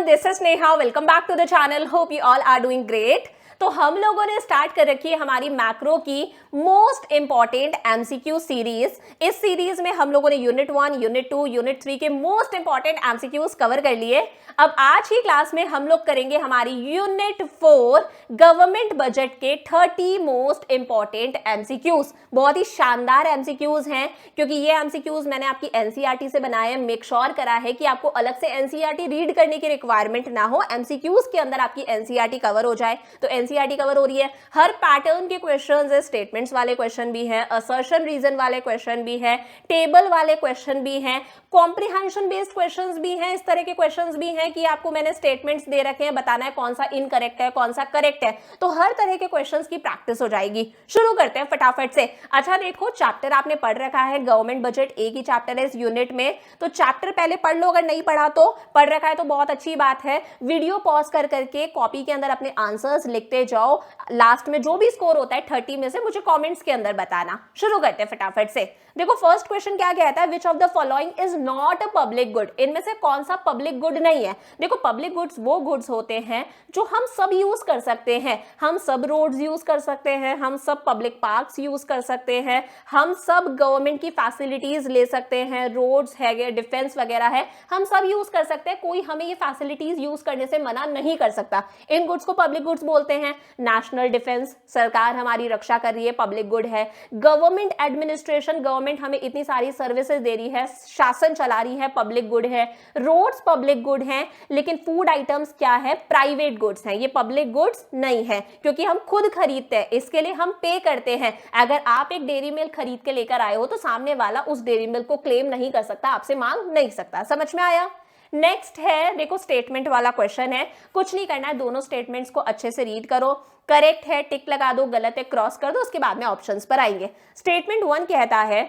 this is Neha. Welcome back to the channel. Hope you all are doing great. तो हम लोगों ने start कर रखी है हमारी मैक्रो की मोस्ट इंपॉर्टेंट एमसीक्यू सीरीज। इस सीरीज में हम लोगों ने यूनिट 1, यूनिट 2, यूनिट 3 के मोस्ट इंपॉर्टेंट एमसीक्यूज कवर कर लिए। अब आज की क्लास में हम लोग करेंगे हमारी यूनिट 4 गवर्नमेंट बजट के 30 मोस्ट इंपॉर्टेंट एमसीक्यूज। बहुत ही शानदार एमसीक्यूज हैं क्योंकि ये एमसीक्यूज मैंने आपकी एनसीईआरटी से बनाए, मेक श्योर करा है कि आपको अलग से एनसीईआरटी रीड करने की रिक्वायरमेंट ना हो, एमसीक्यूज के अंदर आपकी एनसीईआरटी कवर हो जाए। तो एनसीईआरटी कवर हो रही है, हर पैटर्न के क्वेश्चंस है, स्टेटमेंट्स वाले क्वेश्चन भी हैं, असर्शन रीजन वाले क्वेश्चन भी हैं, टेबल वाले क्वेश्चन भी हैं, कॉम्प्रिहेंशन बेस्ड क्वेश्चंस भी हैं, इस तरह के क्वेश्चंस भी हैं कि आपको मैंने स्टेटमेंट्स दे रखे हैं, बताना है कौन सा इनकरेक्ट है कौन सा करेक्ट है। तो हर तरह के क्वेश्चंस की प्रैक्टिस हो जाएगी। शुरू करते हैं फटाफट से। अच्छा देखो, चैप्टर आपने पढ़ रखा है गवर्नमेंट बजट, एक ही चैप्टर है इस यूनिट में, तो चैप्टर पहले पढ़ लो। अगर नहीं पढ़ा तो पढ़ रखा है तो बहुत अच्छी बात है। वीडियो पॉज कर करके कॉपी के अंदर अपने आंसर्स लिखते जाओ। लास्ट में जो भी स्कोर होता है 30 में से मुझे कमेंट्स के अंदर बताना। शुरू करते हैं फटाफट से। देखो फर्स्ट क्वेश्चन क्या कहता है, which of the following is not a public good. इनमें से कौन सा पब्लिक गुड नहीं है। देखो पब्लिक गुड्स वो गुड्स होते हैं जो हम सब यूज कर सकते हैं। हम सब रोड्स यूज कर सकते हैं, हम सब पब्लिक पार्क्स यूज कर सकते हैं, हम सब गवर्नमेंट की फैसिलिटीज ले सकते हैं, रोड्स है, डिफेंस वगैरह है, हम सब यूज कर सकते हैं। कोई हमें ये फैसिलिटीज यूज करने से मना नहीं कर सकता। इन गुड्स को पब्लिक गुड्स बोलते हैं। नेशनल डिफेंस, सरकार हमारी रक्षा कर रही है, पब्लिक गुड है। गवर्नमेंट एडमिनिस्ट्रेशन, गवर्नमेंट हमें इतनी सारी सर्विसेज दे रही है, शासन चला रही है, पब्लिक गुड है। रोड्स पब्लिक गुड हैं, लेकिन फूड आइटम्स क्या है, प्राइवेट गुड्स हैं, ये पब्लिक गुड्स नहीं है क्योंकि हम खुद खरीदते हैं, इसके लिए हम पे करते हैं। अगर आप एक डेयरी मिल्क खरीद के लेकर आए हो तो सामने वाला उस डेयरी मिल्क को क्लेम नहीं कर सकता, आपसे मांग नहीं सकता। समझ में आया। नेक्स्ट है, देखो स्टेटमेंट वाला क्वेश्चन है। कुछ नहीं करना है, दोनों स्टेटमेंट्स को अच्छे से रीड करो। करेक्ट है टिक लगा दो, गलत है क्रॉस कर दो, उसके बाद में ऑप्शंस पर आएंगे। स्टेटमेंट 1 कहता है,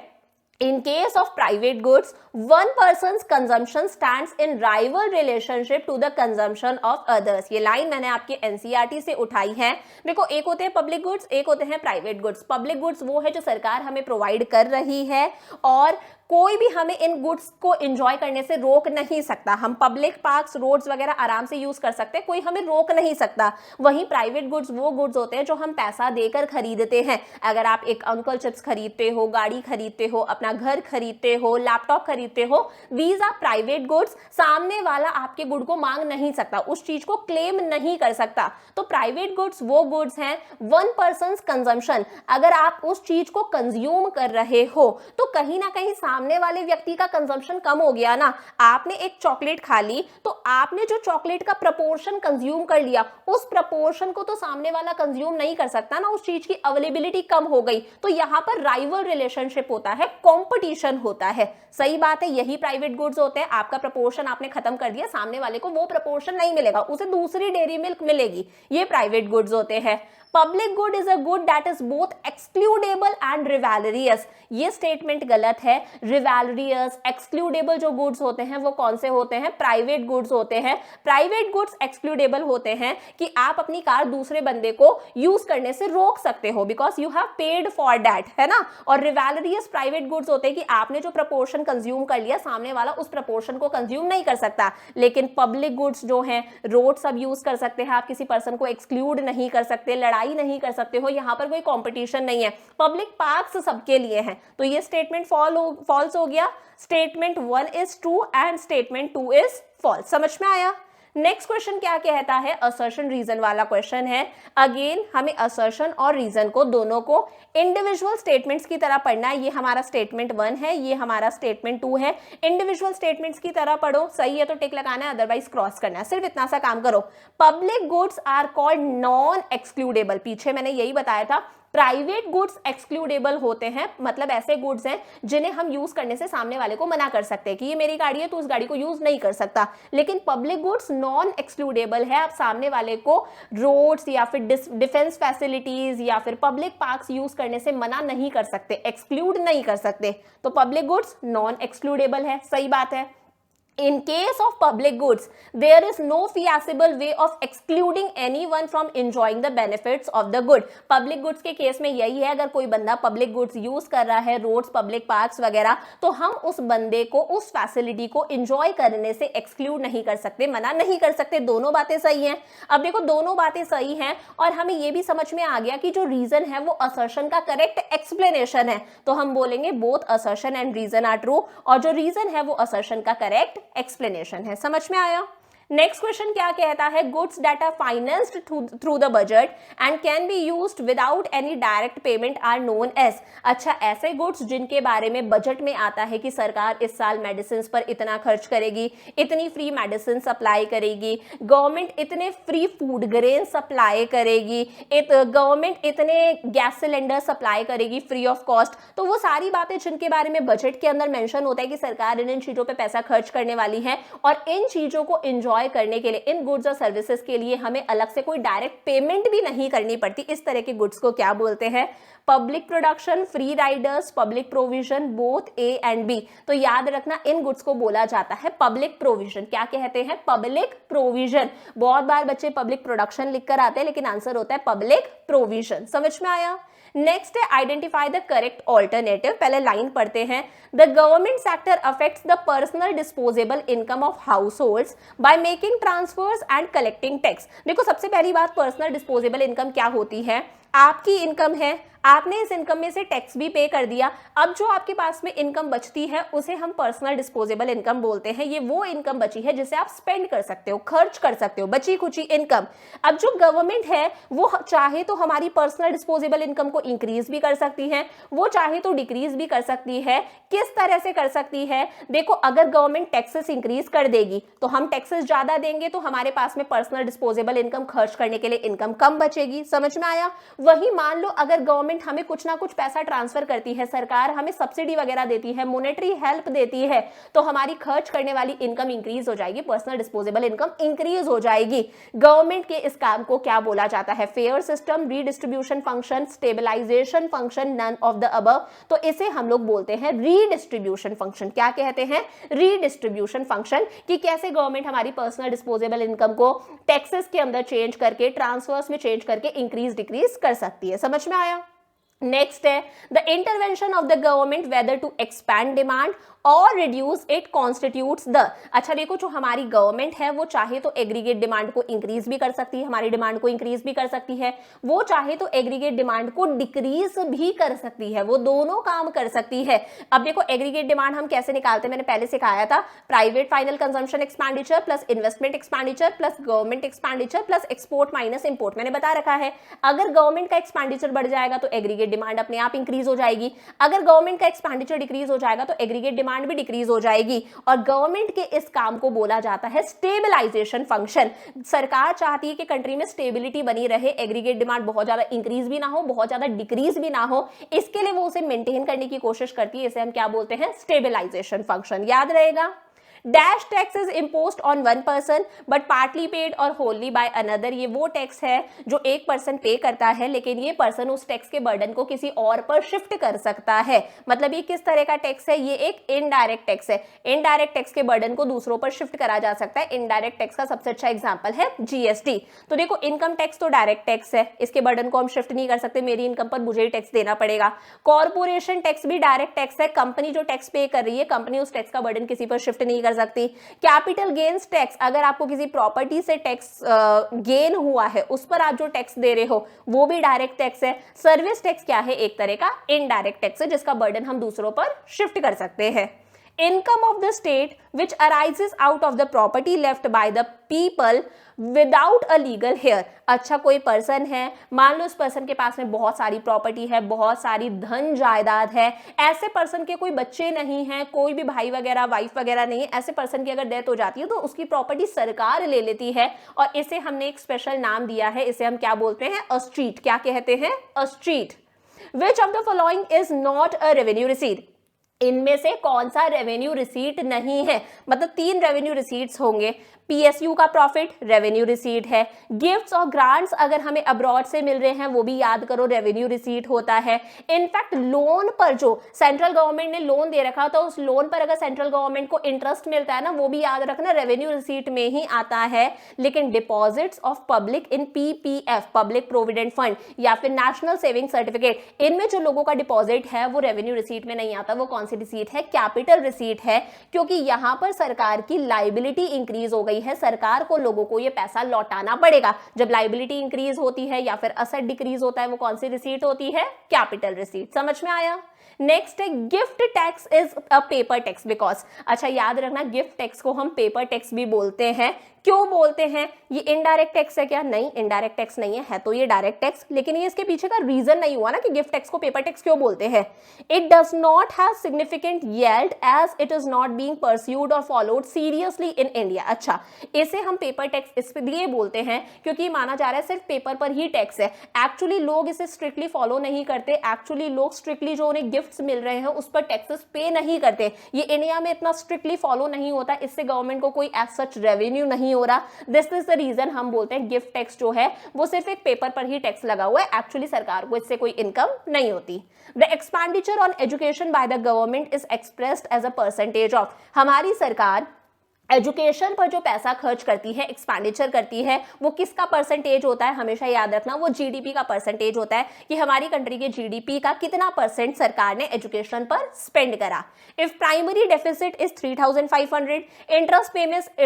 in case of private goods, one person's consumption stands in rival relationship to the consumption of others। ये लाइन मैंने आपके एनसीईआरटी से उठाई है। देखो एक होते हैं पब्लिक गुड्स, एक होते हैं प्राइवेट गुड्स। पब्लिक गुड्स वो है जो सरकार हमें प्रोवाइड कर रही है और कोई भी हमें इन गुड्स को एंजॉय करने से रोक नहीं सकता। हम पब्लिक पार्क्स, रोड्स वगैरह आराम से यूज कर सकते हैं, कोई हमें रोक नहीं सकता। वहीं प्राइवेट गुड्स वो गुड्स होते हैं जो हम पैसा देकर खरीदते हैं। अगर आप एक अंकल चिप्स खरीदते हो, गाड़ी खरीदते हो, अपना घर खरीदते हो, लैपटॉप खरीदते हो, दीज आर प्राइवेट गुड्स। सामने वाला आपके गुड को मांग नहीं सकता, उस चीज को क्लेम नहीं कर सकता। तो प्राइवेट गुड्स वो गुड्स हैं, वन पर्सन्स कंजम्पशन। अगर आप उस चीज को कंज्यूम कर रहे हो तो कहीं ना कहीं सामने वाले व्यक्ति का कंजम्पशन कम हो गया ना। आपने एक चॉकलेट खा ली तो आपने जो चॉकलेट का प्रपोर्शन कंज्यूम कर लिया, उस प्रपोर्शन को तो सामने वाला कंज्यूम नहीं कर सकता ना, उस चीज की अवेलेबिलिटी कम हो गई। तो यहां पर राइवल रिलेशनशिप होता है, कंपटीशन होता है। सही बात है, यही प्राइवेट गुड्स होते हैं। आपका प्रपोर्शन आपने खत्म कर दिया, सामने वाले को वो प्रपोर्शन नहीं मिलेगा, उसे दूसरी डेयरी मिल्क मिलेगी। ये प्राइवेट गुड्स होते हैं। Public good is a good that is both excludable and rivalrous. ये स्टेटमेंट गलत है। रिवैलरियस, एक्सक्लूडेबल जो गुड्स होते हैं वो कौन से होते हैं, प्राइवेट गुड्स होते हैं। प्राइवेट गुड्स एक्सक्लूडेबल होते हैं कि आप अपनी कार दूसरे बंदे को यूज करने से रोक सकते हो because you have paid for that, है ना। और रिवैलरियस प्राइवेट गुड्स होते हैं कि आपने जो प्रपोर्शन कंज्यूम कर लिया, सामने वाला उस प्रपोर्शन को कंज्यूम नहीं कर सकता। लेकिन पब्लिक गुड्स जो हैं, रोड सब यूज कर सकते हैं, आप किसी पर्सन को एक्सक्लूड नहीं कर सकते, लड़ाई नहीं कर सकते हो, यहां पर कोई कंपटीशन नहीं है। पब्लिक पार्क्स सबके लिए हैं। तो ये स्टेटमेंट फॉल्स हो गया। Statement 1 is true and statement 2 is false. समझ में आया। नेक्स्ट क्वेश्चन क्या कहता है, असर्शन रीजन वाला क्वेश्चन है। अगेन हमें असर्शन और रीजन को दोनों को इंडिविजुअल स्टेटमेंट्स की तरह पढ़ना है। ये हमारा स्टेटमेंट 1 है, ये हमारा स्टेटमेंट 2 है। इंडिविजुअल स्टेटमेंट्स की तरह पढ़ो, सही है तो टिक लगाना है, अदरवाइज क्रॉस करना है। सिर्फ इतना सा काम करो। Public goods are called non excludable. पीछे मैंने यही बताया था। प्राइवेट गुड्स एक्सक्लूडेबल होते हैं, मतलब ऐसे गुड्स हैं जिन्हें हम यूज करने से सामने वाले को मना कर सकते हैं कि ये मेरी गाड़ी है तो उस गाड़ी को यूज नहीं कर सकता। लेकिन पब्लिक गुड्स नॉन एक्सक्लूडेबल है, आप सामने वाले को रोड्स या फिर डिफेंस फैसिलिटीज या फिर पब्लिक पार्क्स यूज करने से मना नहीं कर सकते, एक्सक्लूड नहीं कर सकते। तो पब्लिक गुड्स नॉन एक्सक्लूडेबल है, सही बात है। In case of public goods, there is no feasible way of excluding anyone from enjoying the benefits of the good. Public goods के केस में यही है, अगर कोई बंदा public goods यूज कर रहा है, रोड्स, पब्लिक पार्क्स वगैरह, तो हम उस बंदे को उस फैसिलिटी को इंजॉय करने से एक्सक्लूड नहीं कर सकते, मना नहीं कर सकते। दोनों बातें सही हैं। अब देखो दोनों बातें सही हैं और हमें यह भी समझ में आ गया कि जो रीजन है वो असर्शन का करेक्ट एक्सप्लेनेशन है, तो हम बोलेंगे both assertion and reason are true, और जो रीजन है वो असर्शन का करेक्ट एक्सप्लेनेशन है। समझ में आया? नेक्स्ट क्वेश्चन क्या कहता है, goods that are financed through the budget and can be used without any direct payment are known as. अच्छा, ऐसे गुड्स जिनके बारे में बजट में आता है कि सरकार इस साल मेडिसिन पर इतना खर्च करेगी, इतनी फ्री मेडिसिन सप्लाई करेगी, गवर्नमेंट इतने फ्री फूड ग्रेन सप्लाई करेगी, गवर्नमेंट इतने गैस सिलेंडर सप्लाई करेगी फ्री ऑफ कॉस्ट, तो वो सारी बातें जिनके बारे में बजट के अंदर मेंशन होता है कि सरकार इन चीजों पे पैसा खर्च करने वाली है और इन चीजों को एंजॉय करने के लिए, इन गुड्स और सर्विसेज के लिए हमें अलग से कोई डायरेक्ट पेमेंट भी नहीं करनी पड़ती, इस तरह के गुड्स को क्या बोलते हैं? Public production, free riders, public provision, both A and B. तो याद रखना इन गुड्स को बोला जाता है पब्लिक प्रोविजन। क्या कहते हैं? Public provision. बहुत बार बच्चे पब्लिक प्रोडक्शन लिखकर आते हैं लेकिन आंसर होता है पब्लिक प्रोविजन। समझ में आया? नेक्स्ट है आइडेंटिफाई द करेक्ट ऑल्टरनेटिव। पहले लाइन पढ़ते हैं। The government sector affects the personal disposable income of house holds by making transfers and collecting tax. देखो सबसे पहली बात, पर्सनल डिस्पोजेबल इनकम क्या होती है? आपकी इनकम है, आपने इस इनकम में से टैक्स भी पे कर दिया, अब जो आपके पास में इनकम बचती है उसे हम पर्सनल डिस्पोजेबल इनकम बोलते हैं। ये वो इनकम बची है जिसे आप स्पेंड कर सकते हो, खर्च कर सकते हो, बची खुची इनकम। अब जो गवर्नमेंट है वो चाहे तो हमारी पर्सनल डिस्पोजेबल इनकम को इंक्रीज भी कर सकती है, वो चाहे तो डिक्रीज भी कर सकती है। किस तरह से कर सकती है? देखो, अगर गवर्नमेंट टैक्सेस इंक्रीज कर देगी तो हम टैक्सेस ज्यादा देंगे, तो हमारे पास में पर्सनल डिस्पोजेबल इनकम खर्च करने के लिए इनकम कम बचेगी। समझ में आया? वही मान लो अगर गवर्नमेंट हमें कुछ ना कुछ पैसा ट्रांसफर करती है, सरकार हमें सब्सिडी वगैरह देती है, मॉनेटरी हेल्प देती है, तो हमारी खर्च करने वाली इनकम इंक्रीज हो जाएगी, पर्सनल डिस्पोजेबल इनकम इंक्रीज हो जाएगी। गवर्नमेंट के इस काम को क्या बोला जाता है? Fair system, redistribution function, stabilisation function, none of the above. तो इसे हम लोग बोलते हैं रीडिस्ट्रीब्यूशन फंक्शन। क्या कहते हैं? रीडिस्ट्रीब्यूशन फंक्शन, कि कैसे गवर्नमेंट हमारी पर्सनल डिस्पोजेबल इनकम को टैक्सेस के अंदर चेंज करके, ट्रांसफर्स में चेंज करके इंक्रीज डिक्रीज कर सकती है। समझ में आया? नेक्स्ट है the intervention of the government whether to expand demand और रिड्यूस इट कॉन्स्टिट्यूट्स द। अच्छा देखो, जो हमारी गवर्नमेंट है वो चाहे तो एग्रीगेट डिमांड को इंक्रीज भी कर सकती है, हमारी डिमांड को इंक्रीज भी कर सकती है, वो चाहे तो एग्रीगेट डिमांड को डिक्रीज भी कर सकती है, वो दोनों काम कर सकती है। अब देखो एग्रीगेट डिमांड हम कैसे निकालते हैं, मैंने पहले सिखाया था, private final consumption expenditure plus investment expenditure plus government expenditure plus export minus import, मैंने बता रखा है। अगर गवर्नमेंट का एक्सपेंडिचर बढ़ जाएगा तो एग्रीगेट डिमांड अपने आप इंक्रीज हो जाएगी, अगर गवर्नमेंट का एक्सपेंडिचर डिक्रीज हो जाएगा तो एग्रीगेट डिमांड भी डिक्रीज हो जाएगी। और गवर्नमेंट के इस काम को बोला जाता है स्टेबलाइजेशन फंक्शन। सरकार चाहती है कि कंट्री में स्टेबिलिटी बनी रहे, एग्रीगेट डिमांड बहुत ज्यादा इंक्रीज भी ना हो, बहुत ज्यादा डिक्रीज भी ना हो, इसके लिए वो उसे मेंटेन करने की कोशिश करती है। इसे हम क्या बोलते हैं? Stabilisation function. याद रहेगा। Dash tax is imposed on one person but partly paid और होलली बाय अनदर। ये वो टैक्स है जो एक पर्सन पे करता है लेकिन ये पर्सन उस टैक्स के बर्डन को किसी और पर शिफ्ट कर सकता है। मतलब ये किस तरह का टैक्स है? ये एक इनडायरेक्ट टैक्स है। इनडायरेक्ट टैक्स के बर्डन को दूसरों पर शिफ्ट करा जा सकता है। इनडायरेक्ट टैक्स का सबसे अच्छा एग्जांपल है जीएसटी। तो देखो, इनकम टैक्स तो डायरेक्ट टैक्स है, इसके बर्डन को हम शिफ्ट नहीं कर सकते, मेरी इनकम पर मुझे ही टैक्स देना पड़ेगा। कॉर्पोरेशन टैक्स भी डायरेक्ट टैक्स है, कंपनी जो टैक्स पे कर रही है, कंपनी उस टैक्स का बर्डन किसी पर शिफ्ट नहीं कर सकती। कैपिटल गेन्स टैक्स, अगर आपको किसी प्रॉपर्टी से टैक्स गेन हुआ है उस पर आप जो टैक्स दे रहे हो वो भी डायरेक्ट टैक्स है। सर्विस टैक्स क्या है? एक तरह का इनडायरेक्ट टैक्स है जिसका बर्डन हम दूसरों पर शिफ्ट कर सकते हैं। Income of the state which arises out of the property left by the people without a legal heir. अच्छा, कोई पर्सन है, मान लो उस पर्सन के पास में बहुत सारी प्रॉपर्टी है, बहुत सारी धन जायदाद है, ऐसे पर्सन के कोई बच्चे नहीं हैं, कोई भी भाई वगैरह वाइफ वगैरह नहीं है, ऐसे पर्सन की अगर डेथ हो जाती है तो उसकी प्रॉपर्टी सरकार ले लेती है और इसे हमने एक स्पेशल नाम दिया है, इसे हम क्या बोलते हैं? A street. क्या कहते हैं? A street. Which of the following is not a revenue receipt? इनमें से कौन सा रेवेन्यू रिसीट नहीं है? मतलब 3 रेवेन्यू रिसीट्स होंगे। पीएसयू का प्रॉफिट रेवेन्यू रिसीट है, गिफ्ट्स और ग्रांट्स अगर हमें अब्रॉड से मिल रहे हैं वो भी याद करो रेवेन्यू रिसीट होता है। इनफैक्ट लोन पर जो सेंट्रल गवर्नमेंट ने लोन दे रखा था उस लोन पर अगर सेंट्रल गवर्नमेंट को इंटरेस्ट मिलता है ना वो भी याद रखना रेवेन्यू रिसीट में ही आता है। लेकिन deposits of public in PPF public provident fund या फिर नेशनल सेविंग सर्टिफिकेट, इनमें जो लोगों का डिपॉजिट है वो रेवेन्यू रिसीट में नहीं आता। वो कौन सी रिसीट है? कैपिटल रिसीट है, क्योंकि यहां पर सरकार की लायबिलिटी इंक्रीज हो गई है, सरकार को लोगों को ये पैसा लौटाना पड़ेगा। जब लायबिलिटी इंक्रीज होती है या फिर असेट डिक्रीज होता है वो कौन सी रिसीट होती है? Capital receipt. समझ में आया? नेक्स्ट है gift tax is a paper tax because, अच्छा याद रखना गिफ्ट टैक्स को हम पेपर टैक्स भी बोलते हैं। क्यों बोलते हैं? ये इनडायरेक्ट टैक्स है क्या? नहीं, इनडायरेक्ट टैक्स नहीं है तो ये डायरेक्ट टैक्स। लेकिन ये इसके पीछे का रीजन नहीं हुआ ना कि गिफ्ट टैक्स को पेपर टैक्स क्यों बोलते हैं। It does not have significant yield as it is not being pursued और फॉलोड सीरियसली इन इंडिया। अच्छा, इसे हम पेपर टैक्स इसलिए बोलते हैं क्योंकि माना जा रहा है सिर्फ पेपर पर ही टैक्स है। एक्चुअली लोग इसे स्ट्रिक्टली फॉलो नहीं करते, एक्चुअली लोग स्ट्रिक्टली जो उन्हें गिफ्ट्स मिल रहे हैं उस पर टैक्सेस पे नहीं करते। ये इंडिया में इतना स्ट्रिक्टली फॉलो नहीं होता, इससे गवर्नमेंट को कोई एज सच रेवेन्यू नहीं हो रहा। दिस इज द रीजन हम बोलते हैं गिफ्ट टैक्स जो है वो सिर्फ एक पेपर पर ही टैक्स लगा हुआ है, एक्चुअली सरकार को इससे कोई इनकम नहीं होती। The expenditure on education by the government is expressed as a percentage of, हमारी सरकार एजुकेशन पर जो पैसा खर्च करती है, एक्सपेंडिचर करती है, वो किसका परसेंटेज होता है? हमेशा याद रखना वो जीडीपी का परसेंटेज होता है कि हमारी कंट्री के जीडीपी का कितना परसेंट सरकार ने एजुकेशन पर स्पेंड करा। If primary deficit is 3500, interest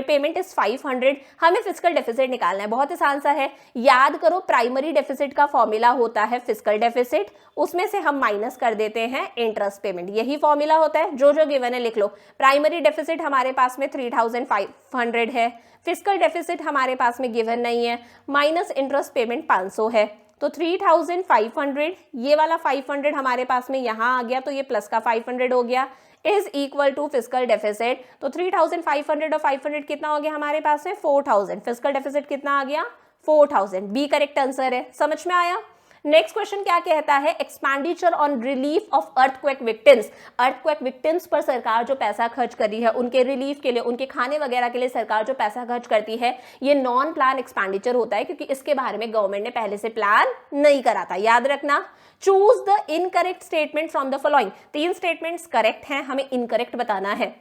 payment is 500, हमें फिस्कल डेफिसिट निकालना है। बहुत आसान सा है, याद करो प्राइमरी डेफिसिट का फॉर्मूला होता है फिस्कल डेफिसिट, उसमें से हम माइनस कर देते हैं इंटरेस्ट पेमेंट, यही फॉर्मूला होता है। जो जो गिवन है लिख लो। प्राइमरी डेफिसिट हमारे पास में 3500 है, फिस्कल डेफिसिट हमारे पास में गिवन नहीं है, माइनस इंटरेस्ट पेमेंट 500 है, तो 3500, ये वाला 500 हमारे पास में यहां आ गया तो ये प्लस का 500 हो गया, is equal to fiscal deficit. तो 3500 और 500 कितना हो गया हमारे पास में? 4000। फिस्कल डेफिसिट कितना आ गया? 4000। बी करेक्ट आंसर है। समझ में आया? नेक्स्ट क्वेश्चन क्या कहता है? Expenditure on relief of earthquake victims, earthquake victims पर सरकार जो पैसा खर्च कर रही है उनके रिलीफ के लिए, उनके खाने वगैरह के लिए सरकार जो पैसा खर्च करती है ये नॉन प्लान एक्सपेंडिचर होता है, क्योंकि इसके बारे में गवर्नमेंट ने पहले से प्लान नहीं करा था। याद रखना। Choose the incorrect statement from the following, 3 statements correct हैं, हमें इनकरेक्ट बताना है।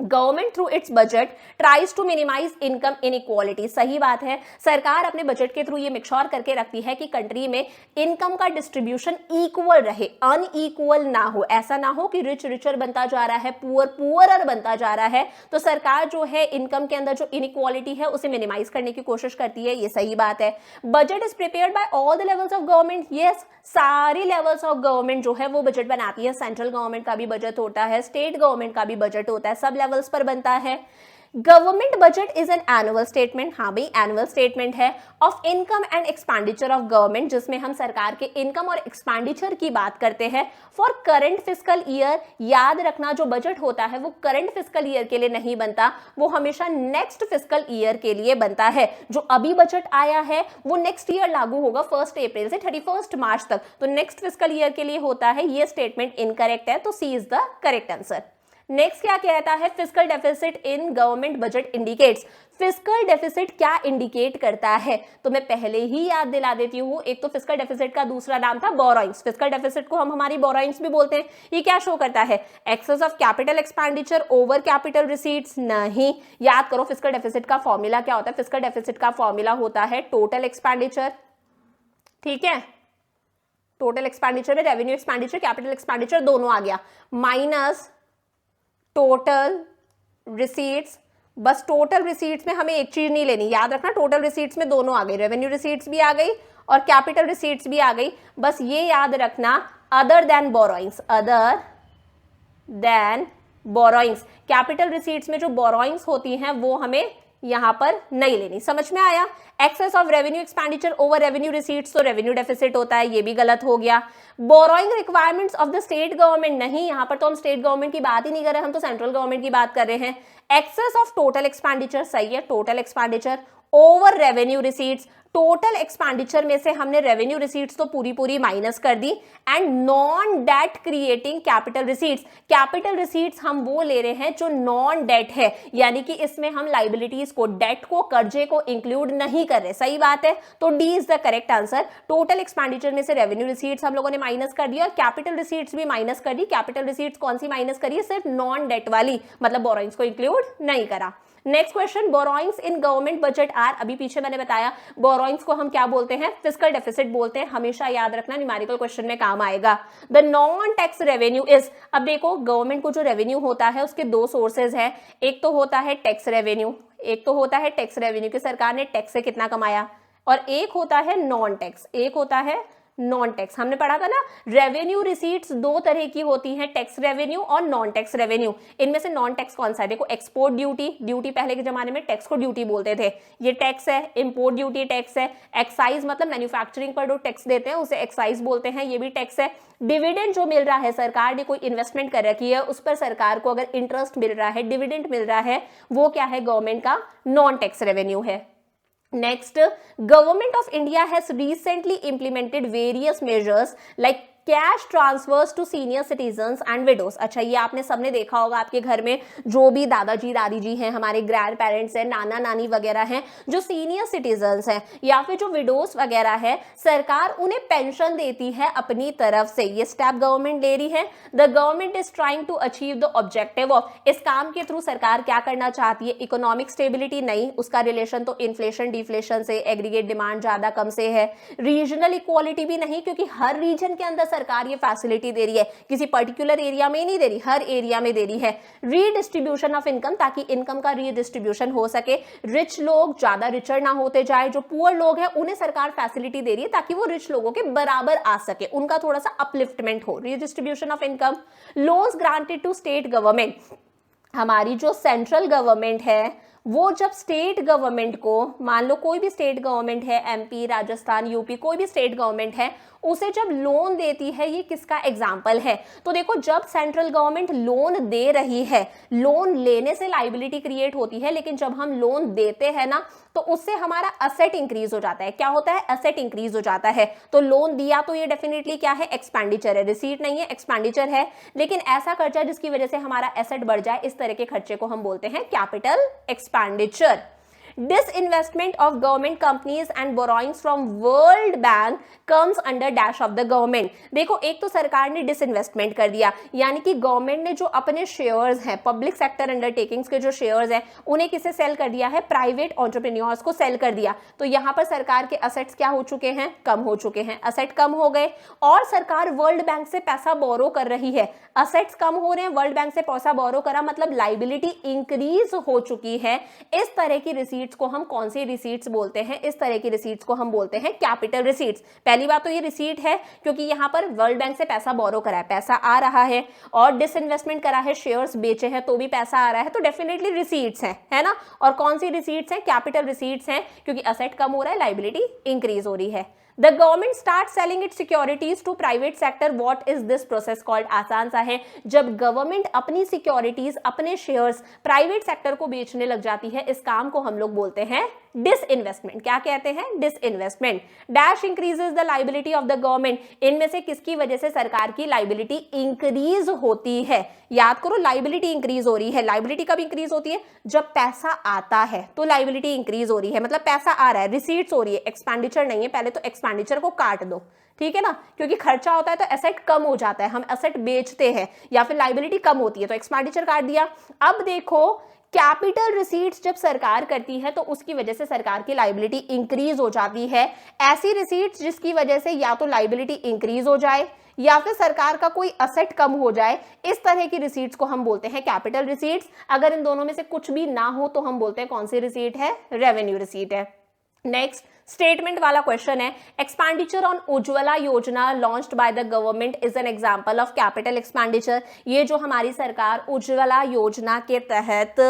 Government through its budget tries to minimise income inequality, सही बात है, सरकार अपने बजट के थ्रू ये मेक श्योर करके रखती है कि कंट्री में इनकम का डिस्ट्रीब्यूशन इक्वल रहे, अनइक्वल ना हो। ऐसा ना हो कि रिच रिचर बनता जा रहा है, पुअर पुअरर बनता जा रहा है। तो सरकार जो है इनकम के अंदर जो इनइक्वालिटी है उसे मिनिमाइज करने की कोशिश करती है, ये सही बात है। Budget is prepared by all the levels of government, yes, सारी लेवल्स ऑफ गवर्नमेंट जो है वो बजट बनाती है। सेंट्रल गवर्नमेंट का भी बजट होता है, स्टेट गवर्नमेंट का भी बजट होता है, सब लेवल्स पर बनता है। Government budget is an annual statement, हाँ भाई एनुअल स्टेटमेंट है, of income and expenditure of government, जिसमें हम सरकार के इनकम और एक्सपेंडिचर की बात करते हैं फॉर करंट फिस्कल ईयर। याद रखना जो बजट होता है वो करंट फिस्कल ईयर के लिए नहीं बनता, वो हमेशा नेक्स्ट फिस्कल ईयर के लिए बनता है। जो अभी बजट आया है वो नेक्स्ट ईयर लागू होगा 1 अप्रैल से 31 मार्च तक, तो नेक्स्ट फिस्कल ईयर के लिए होता है। ये स्टेटमेंट इनकरेक्ट है, तो C is the correct answer. Next क्या कहता है? Fiscal deficit in government budget indicates, fiscal deficit क्या इंडिकेट करता है? तो मैं पहले ही याद दिला देती हूँ, एक तो फिस्कल डेफिसिट का दूसरा नाम था बोरोइंग्स, फिस्कल डेफिसिट को हम हमारी बोरोइंग्स भी बोलते हैं। ये क्या शो करता है? Excess of capital expenditure over capital receipts, नहीं। याद करो फिस्कल डेफिसिट का फॉर्मूला क्या होता है? फिस्कल डेफिसिट का फॉर्मूला होता है टोटल एक्सपेंडिचर, ठीक है, टोटल एक्सपेंडिचर में रेवेन्यू एक्सपेंडिचर कैपिटल एक्सपेंडिचर दोनों आ गया, माइनस टोटल रिसीट्स। बस टोटल रिसीट्स में हमें एक चीज नहीं लेनी, याद रखना टोटल रिसीट्स में दोनों आ गई, रेवेन्यू रिसीट्स भी आ गई और कैपिटल रिसीट्स भी आ गई। बस ये याद रखना other than borrowings, other than borrowings, capital receipts में जो बोरोइंग्स होती हैं वो हमें यहां पर नहीं लेनी। समझ में आया? Excess of revenue expenditure over revenue receipts तो रेवेन्यू डेफिसिट होता है, ये भी गलत हो गया। Borrowing requirements of the state government, नहीं, यहां पर तो हम स्टेट गवर्नमेंट की बात ही नहीं कर रहे, हम तो सेंट्रल गवर्नमेंट की बात कर रहे हैं। एक्सेस ऑफ टोटल एक्सपेंडिचर, सही है, total expenditure over revenue receipts, total expenditure में से हमने रेवेन्यू रिसीट्स तो पूरी पूरी माइनस कर दी, and non debt creating capital receipts, capital receipts हम वो ले रहे हैं जो नॉन डेट है, यानी कि इसमें हम लाइबिलिटीज को, डेट को, कर्जे को इंक्लूड नहीं कर रहे। सही बात है, तो D is the correct answer. Total expenditure में से रेवेन्यू रिसीट्स हम लोगों ने माइनस कर दिया और कैपिटल रिसीट्स भी माइनस कर दी। कैपिटल रिसीट्स कौन सी माइनस करी है? सिर्फ नॉन डेट वाली, मतलब बोरोइंग्स को इंक्लूड नहीं करा। Next question, borrowings in government budget are, अभी पीछे मैंने बताया बोरोइंग्स को हम क्या बोलते हैं? फिस्कल डेफिसिट बोलते हैं, हमेशा याद रखना, न्यूमेरिकल क्वेश्चन में काम आएगा। The non tax revenue is, अब देखो गवर्नमेंट को जो रेवेन्यू होता है उसके दो सोर्सेज है, एक तो होता है टैक्स रेवेन्यू, एक तो होता है टैक्स रेवेन्यू कि सरकार ने टैक्स से कितना कमाया, और एक होता है नॉन टैक्स, एक होता है नॉन टैक्स। हमने पढ़ा था ना, रेवेन्यू रिसीट्स दो तरह की होती हैं, टैक्स रेवेन्यू और नॉन टैक्स रेवेन्यू। इनमें से नॉन टैक्स कौन सा है? देखो एक्सपोर्ट ड्यूटी, ड्यूटी पहले के जमाने में टैक्स को ड्यूटी बोलते थे, ये टैक्स है। इंपोर्ट ड्यूटी टैक्स है। एक्साइज मतलब मैन्युफैक्चरिंग पर जो टैक्स देते हैं उसे एक्साइज बोलते हैं, ये भी टैक्स है। डिविडेंड जो मिल रहा है, सरकार ने कोई इन्वेस्टमेंट कर रखी है उस पर सरकार को अगर इंटरेस्ट मिल रहा है, डिविडेंड मिल रहा है, वो क्या है? गवर्नमेंट का नॉन टैक्स रेवेन्यू है। Next, Government of India has recently implemented various measures like cash transfers to senior citizens and widows. अच्छा, ये आपने सबने देखा होगा, आपके घर में जो भी दादाजी दादी जी हैं, हमारे ग्रैंड पेरेंट्स हैं, नाना नानी वगैरह हैं, जो सीनियर सिटीजन्स हैं या फिर जो विडोज वगैरह है, सरकार उन्हें पेंशन देती है अपनी तरफ से। ये स्टेप गवर्नमेंट ले रही है। The government is trying to achieve the objective of, इस काम के थ्रू सरकार क्या करना चाहती है? इकोनॉमिक स्टेबिलिटी नहीं, उसका रिलेशन तो इन्फ्लेशन डिफ्लेशन से, एग्रीगेट डिमांड ज्यादा कम से है। रीजनल इक्वालिटी भी नहीं, क्योंकि हर रीजन के अंदर सरकार ये फैसिलिटी दे रही है, किसी पर्टिकुलर एरिया में नहीं दे रही, हर एरिया में दे रही है। रीडिस्ट्रीब्यूशन ऑफ इनकम, ताकि इनकम का रीडिस्ट्रीब्यूशन हो सके, रिच लोग ज्यादा रिचर ना होते जाए, जो पुअर लोग हैं उन्हें सरकार फैसिलिटी दे रही है ताकि वो रिच लोगों के बराबर आ सके, उनका थोड़ा सा अपलिफ्टमेंट हो। Redistribution of income. Loans granted to state government, हमारी जो सेंट्रल गवर्नमेंट है वो जब स्टेट गवर्नमेंट को, मान लो कोई भी स्टेट गवर्नमेंट है, एमपी, राजस्थान, यूपी, कोई भी स्टेट गवर्नमेंट है, उसे जब लोन देती है, ये किसका एग्जाम्पल है? तो देखो, जब सेंट्रल गवर्नमेंट लोन दे रही है, लोन लेने से लाइबिलिटी क्रिएट होती है, लेकिन जब हम लोन देते हैं ना, तो उससे हमारा असेट इंक्रीज हो जाता है। क्या होता है? असेट इंक्रीज हो जाता है। तो लोन दिया तो ये डेफिनेटली क्या है? एक्सपेंडिचर है, रिसीट नहीं है, एक्सपेंडिचर है। लेकिन ऐसा खर्चा जिसकी वजह से हमारा एसेट बढ़ जाए, इस तरह के खर्चे को हम बोलते हैं capital expenditure. Disinvestment of government companies and borrowings from World Bank comes under dash of the government। देखो, एक तो सरकार ने डिसइन्वेस्टमेंट कर दिया, यानी कि गवर्नमेंट ने जो अपने शेयर्स हैं, पब्लिक सेक्टर अंडरटेकिंग्स के जो शेयर्स हैं, उन्हें किसे सेल कर दिया है? प्राइवेट एंटरप्रेन्योर्स को सेल कर दिया। तो यहाँ पर सरकार के असेट्स क्या हो चुके हैं? कम हो चुके हैं, असेट कम हो गए। और सरकार वर्ल्ड बैंक से पैसा बोरो कर रही है, असेट्स कम हो रहे हैं, वर्ल्ड बैंक से पैसा बोरो करा, मतलब लाइबिलिटी इंक्रीज हो चुकी है। इस तरह की रिसीट्स को हम कौन सी रिसीट्स बोलते हैं? इस तरह की रिसीट्स को हम बोलते हैं कैपिटल रिसीट्स। पहली बात तो ये रिसीट है क्योंकि यहां पर वर्ल्ड बैंक से पैसा बोरो करा है, पैसा आ रहा है, और डिसइन्वेस्टमेंट करा है, शेयर्स बेचे हैं तो भी पैसा आ रहा है, तो डेफिनेटली रिसीट्स हैं, है ना। और कौन सी रिसीट्स हैं? कैपिटल रिसीट्स हैं, क्योंकि असेट कम हो रहा है, लाइबिलिटी इंक्रीज हो रही है। The government starts selling its securities to private sector. What is this process called? आसान सा है, जब गवर्नमेंट अपनी सिक्योरिटीज, अपने शेयर्स प्राइवेट सेक्टर को बेचने लग जाती है, इस काम को हम लोग बोलते हैं डिसइन्वेस्टमेंट। क्या कहते हैं? Disinvestment. Dash increases the liability of the government, इनमें से किसकी वजह से सरकार की लाइबिलिटी इंक्रीज होती है? याद करो, लाइबिलिटी इंक्रीज हो रही है। लाइबिलिटी कब इंक्रीज होती है? जब पैसा आता है तो लाइबिलिटी इंक्रीज हो रही है, मतलब पैसा आ रहा है, रिसीट्स हो रही है, एक्सपेंडिचर नहीं है। पहले तो एक्सपेंडिचर को काट दो, ठीक है ना, क्योंकि खर्चा होता है तो एसेट कम हो जाता है, हम एसेट बेचते हैं, या फिर लाइबिलिटी कम होती है तो एक्सपेंडिचर काट दिया। अब देखो, कैपिटल रिसीट्स जब सरकार करती है तो उसकी वजह से सरकार की लाइबिलिटी इंक्रीज हो जाती है। ऐसी रिसीट्स जिसकी वजह से या तो लाइबिलिटी इंक्रीज हो जाए या फिर सरकार का कोई असेट कम हो जाए, इस तरह की रिसीट्स को हम बोलते हैं कैपिटल रिसीट्स। अगर इन दोनों में से कुछ भी ना हो तो हम बोलते हैं कौन सी रिसीट है? रेवेन्यू रिसीट है। नेक्स्ट, स्टेटमेंट वाला क्वेश्चन है, एक्सपेंडिचर ऑन उज्ज्वला योजना launched by the government is an example of capital expenditure. ये जो हमारी सरकार उज्ज्वला योजना के तहत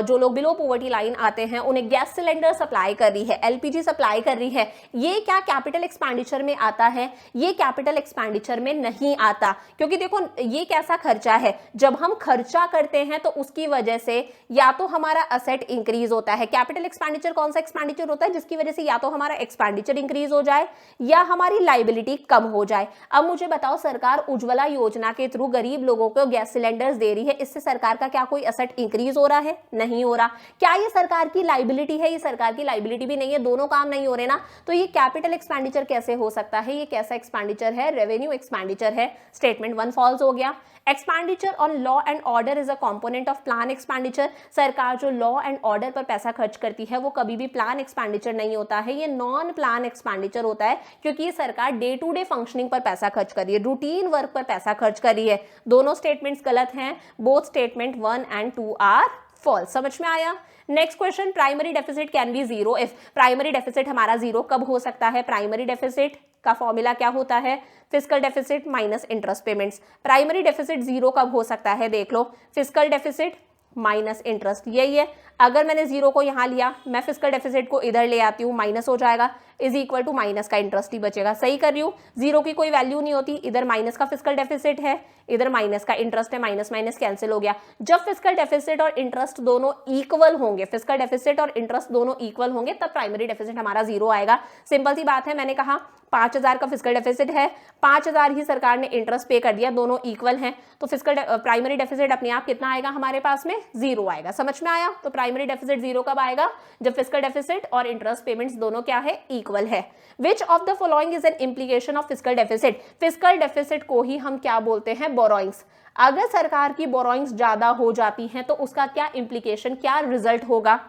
जो लोग बिलो पॉवर्टी लाइन आते हैं उन्हें गैस सिलेंडर सप्लाई कर रही है, एलपीजी सप्लाई कर रही है, ये क्या कैपिटल एक्सपेंडिचर में आता है? ये कैपिटल एक्सपेंडिचर में नहीं आता, क्योंकि देखो ये कैसा खर्चा है, जब हम खर्चा करते हैं तो उसकी वजह से या तो हमारा असेट इंक्रीज होता है। कैपिटल एक्सपेंडिचर कौन सा एक्सपेंडिचर होता है जिसकी वजह से या तो हमारा एक्सपेंडिचर इंक्रीज हो जाए या हमारी लाइबिलिटी कम हो जाए। अब मुझे बताओ, सरकार उज्ज्वला योजना के थ्रू गरीब लोगों को गैस सिलेंडर्स दे रही है, इससे सरकार का क्या कोई असेट इंक्रीज हो रहा है? नहीं हो रहा। क्या ये सरकार की लाइबिलिटी है? ये सरकार की लाइबिलिटी भी नहीं है, दोनों काम नहीं हो रहे ना, तो ये कैपिटल एक्सपेंडिचर कैसे हो सकता है? ये कैसा एक्सपेंडिचर है? रेवेन्यू एक्सपेंडिचर है। स्टेटमेंट 1 फॉल्स हो गया। Expenditure on law and order is a component of plan expenditure. सरकार जो लॉ एंड ऑर्डर पर पैसा खर्च करती है वो कभी भी प्लान एक्सपेंडिचर नहीं होता है, ये नॉन प्लान एक्सपेंडिचर होता है, क्योंकि ये सरकार डे टू डे फंक्शनिंग पर पैसा खर्च कर रही है, रूटीन वर्क पर पैसा खर्च कर रही है। दोनों स्टेटमेंट्स गलत हैं, both statement 1 and 2 are false. समझ में आया? Next question, primary deficit can be zero if. Primary deficit हमारा जीरो कब हो सकता है? प्राइमरी डेफिसिट का फॉर्मूला क्या होता है? Fiscal deficit minus interest payments. Primary deficit zero कब हो सकता है? देख लो, फिस्कल डेफिसिट माइनस इंटरेस्ट, यही है। अगर मैंने जीरो को यहां लिया, मैं फिस्कल डेफिसिट को इधर ले आती हूं, माइनस हो जाएगा, इज इक्वल टू माइनस का इंटरेस्ट ही बचेगा। सही कर रही हूं, जीरो की कोई वैल्यू नहीं होती, इधर माइनस का फिस्कल डेफिसिट है, इधर माइनस का इंटरेस्ट है, माइनस माइनस कैंसिल हो गया। जब फिस्कल डेफिसिट और इंटरेस्ट दोनों इक्वल होंगे, फिस्कल डेफिसिट और इंटरेस्ट दोनों इक्वल होंगे, तब प्राइमरी डेफिसिट हमारा जीरो आएगा। सिंपल सी बात है, मैंने कहा 5,000 का फिस्कल डेफिसिट है, 5,000 ही सरकार ने इंटरेस्ट पे कर दिया, दोनों इक्वल हैं, तो फिस्कल प्राइमरी डेफिसिट अपने आप कितना आएगा हमारे पास में? जीरो आएगा। समझ में आया? तो प्राइमरी डेफिसिट जीरो कब आएगा? जब फिस्कल डेफिसिट और इंटरेस्ट पेमेंट्स दोनों क्या है? इक्वल है। Which of the following is an implication of fiscal deficit? Fiscal deficit को ही हम क्या बोलते हैं? बोरोइंग्स। अगर सरकार की बोरोइंग्स ज्यादा हो जाती हैं तो उसका क्या इम्प्लीकेशन, क्या रिजल्ट होगा?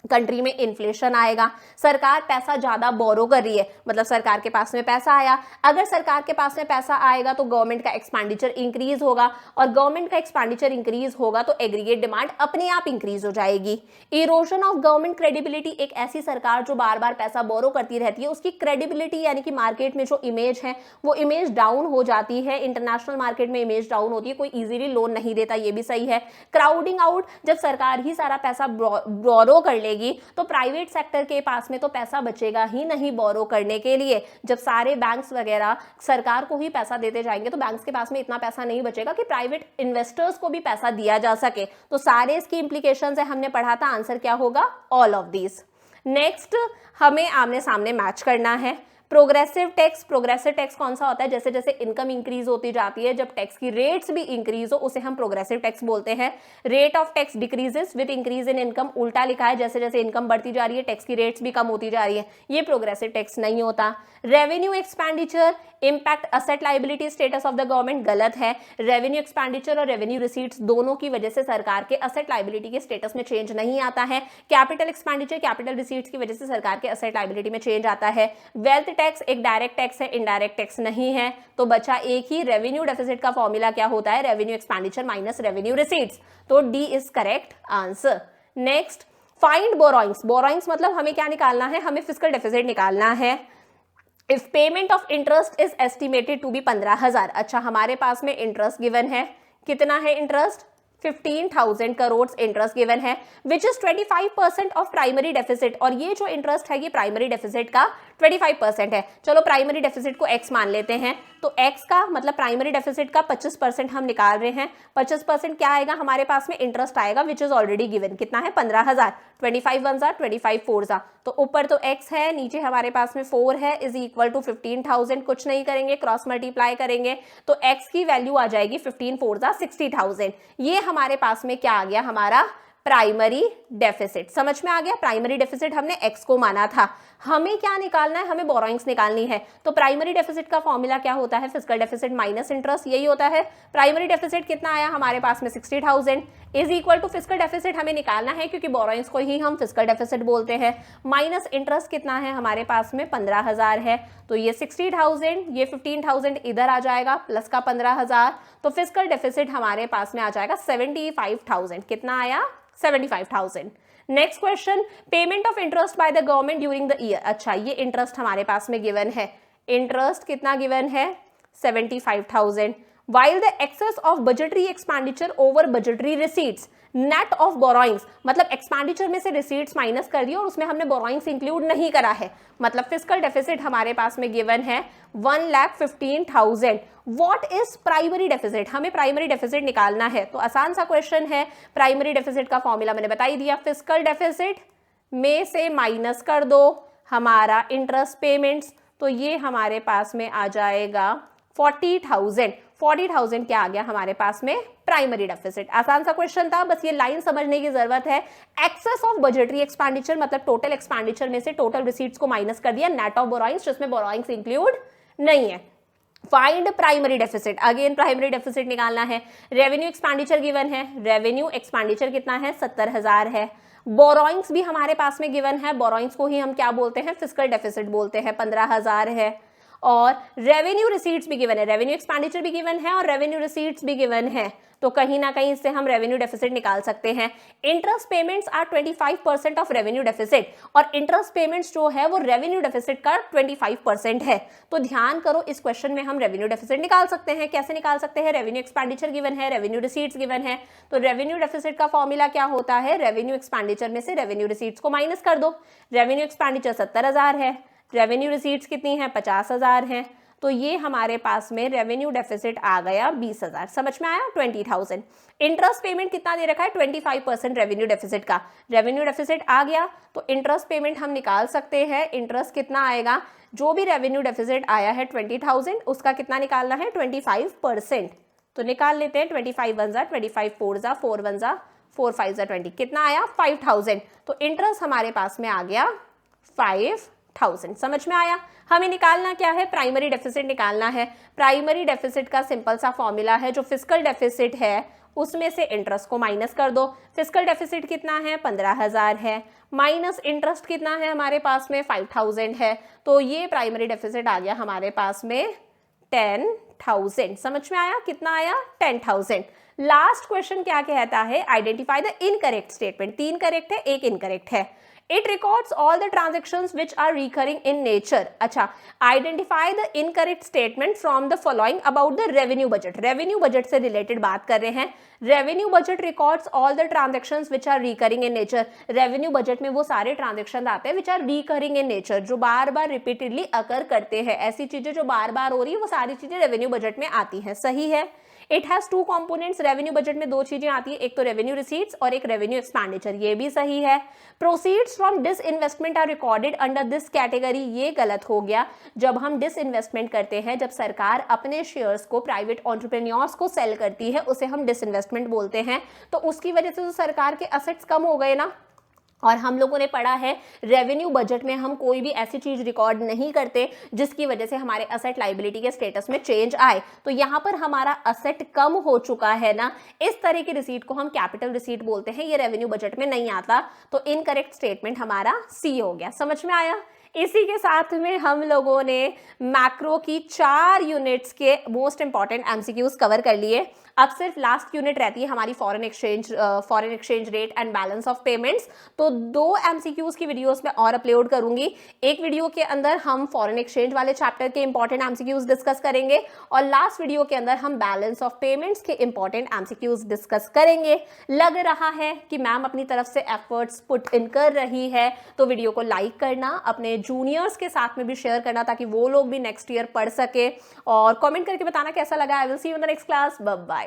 कंट्री में इन्फ्लेशन आएगा। सरकार पैसा ज्यादा बोरो कर रही है, मतलब सरकार के पास में पैसा आया, अगर सरकार के पास में पैसा आएगा तो गवर्नमेंट का एक्सपेंडिचर इंक्रीज होगा, और गवर्नमेंट का एक्सपेंडिचर इंक्रीज होगा तो एग्रीगेट डिमांड अपने आप इंक्रीज हो जाएगी। इरोजन ऑफ गवर्नमेंट क्रेडिबिलिटी, एक ऐसी सरकार जो बार बार पैसा बोरो करती रहती है उसकी क्रेडिबिलिटी यानी कि मार्केट में जो इमेज है वो इमेज डाउन हो जाती है, इंटरनेशनल मार्केट में इमेज डाउन होती है, कोई इजीली लोन नहीं देता, ये भी सही है। क्राउडिंग आउट, जब सरकार ही सारा पैसा बोरो कर ले तो प्राइवेट सेक्टर के पास में तो पैसा बचेगा ही नहीं बोरो करने के लिए। जब सारे बैंक्स वगैरह सरकार को ही पैसा देते जाएंगे तो बैंक्स के पास में इतना पैसा नहीं बचेगा कि प्राइवेट इन्वेस्टर्स को भी पैसा दिया जा सके। तो सारे इसकी इंप्लीकेशंस है, हमने पढ़ा था, आंसर क्या होगा? All of these. नेक्स्ट हमें आमने सामने मैच करना है। प्रोग्रेसिव टैक्स, प्रोग्रेसिव टैक्स कौन सा होता है? जैसे जैसे इनकम इंक्रीज होती जाती है, जब टैक्स की रेट्स भी इंक्रीज हो उसे हम प्रोग्रेसिव टैक्स बोलते हैं। Rate of tax decreases with increase in income, उल्टा लिखा है, जैसे जैसे इनकम बढ़ती जा रही है टैक्स की रेट्स भी कम होती जा रही है, ये प्रोग्रेसिव टैक्स नहीं होता। Revenue expenditure impact asset liability status of the government, गलत है। रेवेन्यू एक्सपेंडिचर और रेवेन्यू रिसीट्स दोनों की वजह से सरकार के असेट लाइबिलिटी के स्टेटस में चेंज नहीं आता है। कैपिटल एक्सपेंडिचर, कैपिटल रिसीट्स की वजह से सरकार के असेट लाइबिलिटी में चेंज आता है। वेल्थ टैक्स एक डायरेक्ट टैक्स है, इनडायरेक्ट टैक्स नहीं है, तो बचा एक ही। रेवेन्यू डेफिसिट का फॉर्मूला क्या होता है? Revenue expenditure minus revenue receipts, तो D is correct answer. Next, find borrowings. Borrowings मतलब हमें क्या निकालना है? हमें फिस्कल डेफिसिट निकालना है। If payment of interest is estimated to be 15,000, अच्छा हमारे पास में इंटरेस्ट गिवन है, कितना है इंटरेस्ट? 15,000 करोड़ इंटरेस्ट गिवन है, which is 25% of primary deficit, और ये जो इंटरेस्ट है ये प्राइमरी डेफिसिट का 25% है। चलो प्राइमरी डेफिसिट को x मान लेते हैं, तो x का मतलब प्राइमरी डेफिसिट का 25% हम निकाल रहे हैं। 25% क्या आएगा हमारे पास में? इंटरेस्ट आएगा, विच इज ऑलरेडी गिवन, कितना है? 15,000। 25 1 जा 25 4 जा, तो ऊपर तो x है, नीचे हमारे पास में 4 है, इज इक्वल टू 15,000। कुछ नहीं करेंगे, क्रॉस मल्टीप्लाई करेंगे तो x की वैल्यू आ जाएगी 15 4 जा 60,000। ये हमारे पास में क्या आ गया? हमारा प्राइमरी डेफिसिट। समझ में आ गया? प्राइमरी डेफिसिट हमने x को माना था, हमें क्या निकालना है? हमें बोरोइंग्स निकालनी है। तो प्राइमरी डेफिसिट का फॉर्मूला क्या होता है? फिस्कल डेफिसिट माइनस इंटरेस्ट, यही होता है। प्राइमरी डेफिसिट कितना आया हमारे पास में? 60,000 is equal to fiscal deficit हमें निकालना है, क्योंकि बोरोइंग्स को ही हम फिस्कल डेफिसिट बोलते हैं, माइनस इंटरेस्ट कितना है हमारे पास में? 15,000 है, तो ये 60,000, ये 15,000 इधर आ जाएगा, प्लस का 15,000, तो फिस्कल डेफिसिट हमारे पास में आ जाएगा 75,000। कितना आया? 75,000। Next question, payment of interest by the government during the year. अच्छा, ये इंटरेस्ट हमारे पास में गिवन है, इंटरेस्ट कितना गिवन है 75,000। while the excess of budgetary expenditure over budgetary receipts net of borrowings, मतलब एक्सपेंडिचर में से रिसीट्स माइनस कर दिया और उसमें हमने बोरोइंग्स इंक्लूड नहीं करा है, मतलब फिजिकल डेफिसिट हमारे पास में गिवन है 1,15,000। व्हाट इज प्राइमरी डेफिसिट, हमें प्राइमरी डेफिसिट निकालना है। तो आसान सा क्वेश्चन है, प्राइमरी डेफिसिट का फॉर्मूला मैंने बता ही दिया, फिजिकल डेफिसिट में से माइनस कर दो हमारा इंटरेस्ट पेमेंट्स, तो ये हमारे पास में आ जाएगा 40,000। 40,000 क्या आ गया हमारे पास में प्राइमरी डेफिसिट। आसान सा क्वेश्चन था, बस ये लाइन समझने की जरूरत है। एक्सेस ऑफ बजटरी एक्सपेंडिचर मतलब टोटल एक्सपेंडिचर में से टोटल रिसीट्स को माइनस कर दिया, नेट ऑफ बोरोइंग्स जिसमें बोरोइंग्स इंक्लूड नहीं है। Find primary deficit, again primary deficit निकालना है। रेवेन्यू एक्सपेंडिचर गिवन है, रेवेन्यू एक्सपेंडिचर कितना है 70,000 है। बोरोइंग्स भी हमारे पास में गिवन है, बोरोइंग्स को ही हम क्या बोलते हैं फिजिकल डेफिसिट बोलते हैं, 15,000 है। और रेवेन्यू रिसीट्स भी गिवन है, रेवेन्यू एक्सपेंडिचर भी गिवन है और रेवेन्यू रिसीट्स भी गिवन है, तो कहीं ना कहीं इससे हम रेवेन्यू डेफिसिट निकाल सकते हैं। Interest payments are 25% of revenue deficit, और इंटरेस्ट पेमेंट्स जो है वो रेवेन्यू डेफिसिट का 25% है। तो ध्यान करो, इस क्वेश्चन में हम रेवेन्यू डेफिसिट निकाल सकते हैं। कैसे निकाल सकते हैं, रेवेन्यू एक्सपेंडिचर गिवन है, रेवेन्यू रिसीट्स गिवन है, तो रेवेन्यू डेफिसिट का फॉर्मूला क्या होता है, रेवेन्यू एक्सपेंडिचर में से रेवेन्यू रिसीट्स को माइनस कर दो। रेवेन्यू एक्सपेंडिचर 70,000 है, रेवेन्यू रिसीट्स कितनी है 50,000 है, तो ये हमारे पास में रेवेन्यू डेफिसिट आ गया 20,000। समझ में आया, 20,000। इंटरेस्ट पेमेंट कितना दे रखा है 25% रेवेन्यू डेफिसिट का, रेवेन्यू डेफिसिट आ गया तो इंटरेस्ट पेमेंट हम निकाल सकते हैं। इंटरेस्ट कितना आएगा, जो भी रेवेन्यू डेफिसिट आया है 20,000 उसका कितना निकालना है 25%, तो निकाल लेते हैं। 25 1 जा 25 4 जा 4 1 जा 4 5 जा 20, कितना आया 5,000, तो इंटरेस्ट हमारे पास में आ गया 5,000। समझ में आया। हमें निकालना क्या है, प्राइमरी डेफिसिट निकालना है। प्राइमरी डेफिसिट का सिंपल सा फॉर्मूला है, जो फिजिकल डेफिसिट है उसमें से इंटरेस्ट को माइनस कर दो। फिजिकल डेफिसिट कितना है 15,000 है, माइनस इंटरेस्ट कितना है हमारे पास में 5,000 है, तो ये प्राइमरी डेफिसिट आ गया हमारे पास में 10,000। समझ में आया, कितना आया 10,000। लास्ट क्वेश्चन क्या कहता है, identify the incorrect statement. 3 correct है, 1 इनकरेक्ट है। It records all the transactions which are recurring in nature. अच्छा, identify the incorrect statement from the following about the revenue budget. Revenue budget से related बात कर रहे हैं। Revenue budget records all the transactions which are recurring in nature. Revenue budget में वो सारे transaction आते हैं which are recurring in nature, जो बार बार repeatedly occur करते हैं। ऐसी चीजें जो बार बार हो रही है वो सारी चीजें रेवेन्यू बजट में आती हैं। सही है। It has 2 components, revenue budget में 2 चीजें आती है, एक तो रेवेन्यू रिसीट्स और एक रेवेन्यू एक्सपेंडिचर, ये भी सही है। Proceeds from disinvestment are recorded under this category, ये गलत हो गया। जब हम डिसइन्वेस्टमेंट करते हैं, जब सरकार अपने शेयर्स को प्राइवेट एंटरप्रेन्योर्स को सेल करती है, उसे हम डिसइन्वेस्टमेंट बोलते हैं, तो उसकी वजह से तो सरकार के असेट्स कम हो गए ना। और हम लोगों ने पढ़ा है रेवेन्यू बजट में हम कोई भी ऐसी चीज रिकॉर्ड नहीं करते जिसकी वजह से हमारे असेट लाइबिलिटी के स्टेटस में चेंज आए, तो यहाँ पर हमारा असेट कम हो चुका है ना, इस तरह की रिसीट को हम कैपिटल रिसीट बोलते हैं, ये रेवेन्यू बजट में नहीं आता, तो इनकरेक्ट स्टेटमेंट हमारा सी हो गया। समझ में आया। इसी के साथ में हम लोगों ने मैक्रो की 4 यूनिट्स के मोस्ट इंपॉर्टेंट एमसीक्यूज कवर कर लिए। अब सिर्फ लास्ट यूनिट रहती है हमारी foreign exchange rate and balance of payments, तो 2 एमसीक्यूज की वीडियोस में और अपलोड करूंगी। एक वीडियो के अंदर हम फॉरेन एक्सचेंज वाले चैप्टर के इंपॉर्टेंट एमसीक्यूज डिस्कस करेंगे और लास्ट वीडियो के अंदर हम बैलेंस ऑफ पेमेंट्स के इंपॉर्टेंट एमसीक्यूज डिस्कस करेंगे। लग रहा है कि मैम अपनी तरफ से एफर्ट्स पुट इन कर रही है, तो वीडियो को लाइक करना, अपने जूनियर्स के साथ में भी शेयर करना ताकि वो लोग भी नेक्स्ट ईयर पढ़ सके, और कमेंट करके बताना कैसा लगा। I will see you in the next class. Bye bye.